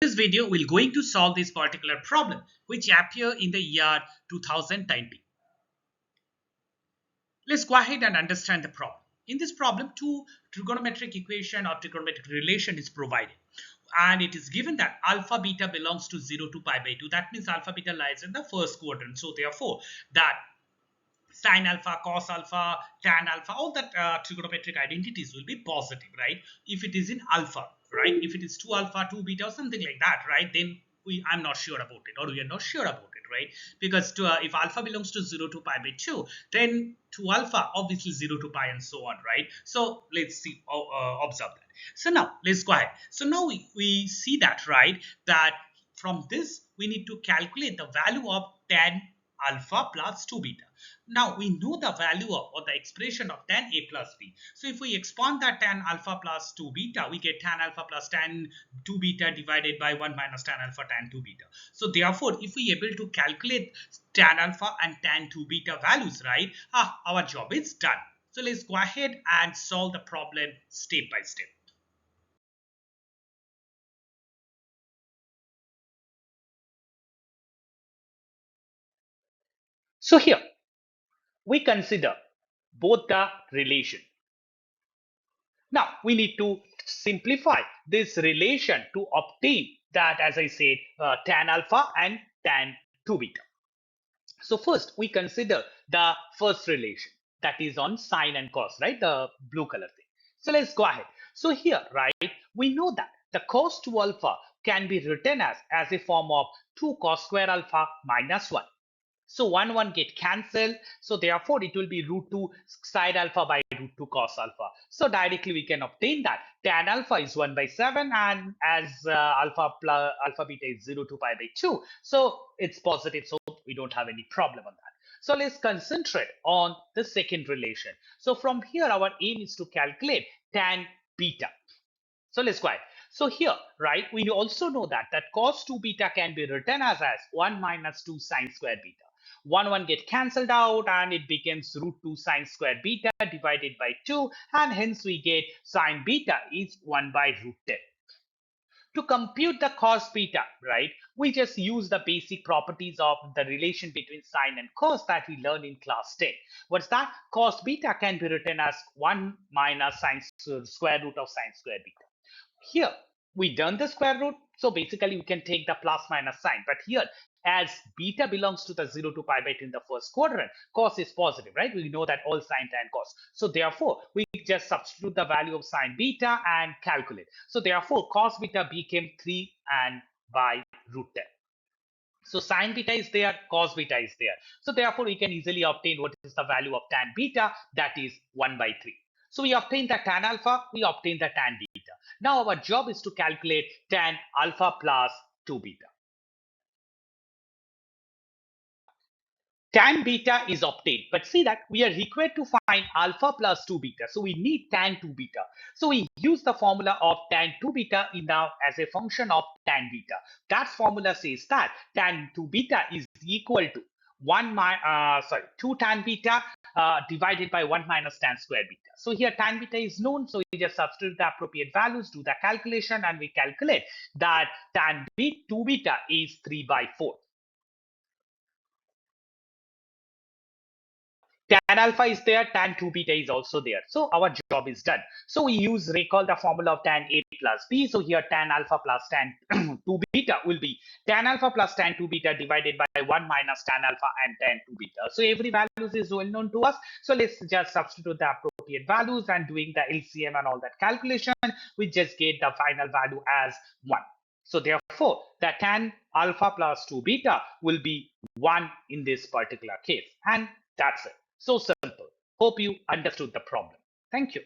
this video, we're going to solve this particular problem, which appear in the year 2020. Let's go ahead and understand the problem. In this problem, two trigonometric equation or trigonometric relation is provided. And it is given that alpha beta belongs to 0 to pi by 2. That means alpha beta lies in the first quadrant. So therefore, that sine alpha, cos alpha, tan alpha, all that trigonometric identities will be positive, right? If it is in alpha, right? If it is 2 alpha, 2 beta or something like that, right? Then I'm not sure about it, or we are not sure about it, right? Because if alpha belongs to 0 to pi by 2, then 2 alpha obviously 0 to pi and so on, right? So let's see, observe that. So now let's go ahead. So now we see that, right, that from this we need to calculate the value of tan alpha plus 2 beta. Now we know the value of, or the expression of tan a plus b. So if we expand that tan alpha plus 2 beta, we get tan alpha plus tan 2 beta divided by 1 minus tan alpha tan 2 beta. So therefore, if we able to calculate tan alpha and tan 2 beta values, right, our job is done. So let's go ahead and solve the problem step by step. So here we consider both the relation. Now we need to simplify this relation to obtain that, as I said, tan alpha and tan 2 beta. So first we consider the first relation, that is on sine and cos, right? The blue color thing. So let's go ahead. So here, right, we know that the cos 2 alpha can be written as a form of 2 cos square alpha minus 1. So 1 get cancelled. So therefore it will be root 2 sine alpha by root 2 cos alpha. So directly we can obtain that tan alpha is 1 by 7, and as alpha beta is 0 to pi by 2. So it's positive, so we don't have any problem on that. So let's concentrate on the second relation. So from here our aim is to calculate tan beta. So let's go ahead. So here, right, we also know that cos 2 beta can be written as 1 minus 2 sine square beta. 1 get cancelled out and it becomes root 2 sine square beta divided by 2, and hence we get sine beta is 1 by root 10. To compute the cos beta, right, we just use the basic properties of the relation between sine and cos that we learned in class 10. What's that? Cos beta can be written as 1 minus sine square root of sine square beta. Here we done the square root, so basically we can take the plus minus sign, but here as beta belongs to the 0 to pi by 2 in the first quadrant, cos is positive, right? We know that all sine, tan, cos. So therefore we just substitute the value of sine beta and calculate. So therefore cos beta became 3 and by root 10. So sine beta is there, cos beta is there. So therefore we can easily obtain what is the value of tan beta, that is 1 by 3. So we obtain the tan alpha, we obtain the tan beta. Now our job is to calculate tan alpha plus 2 beta. Tan beta is obtained, but see that we are required to find alpha plus 2 beta. So we need tan 2 beta. So we use the formula of tan 2 beta in now as a function of tan beta. That formula says that tan 2 beta is equal to 2 tan beta divided by 1 minus tan square beta. So here tan beta is known, so we just substitute the appropriate values, do the calculation, and we calculate that tan 2 beta is 3 by 4. Tan alpha is there, tan 2 beta is also there. So our job is done. So we recall the formula of tan A plus B. So here tan alpha plus tan 2 beta will be tan alpha plus tan 2 beta divided by 1 minus tan alpha and tan 2 beta. So every value is well known to us. So let's just substitute the appropriate values, and doing the LCM and all that calculation, we just get the final value as 1. So therefore, the tan alpha plus 2 beta will be 1 in this particular case. And that's it. So simple. Hope you understood the problem. Thank you.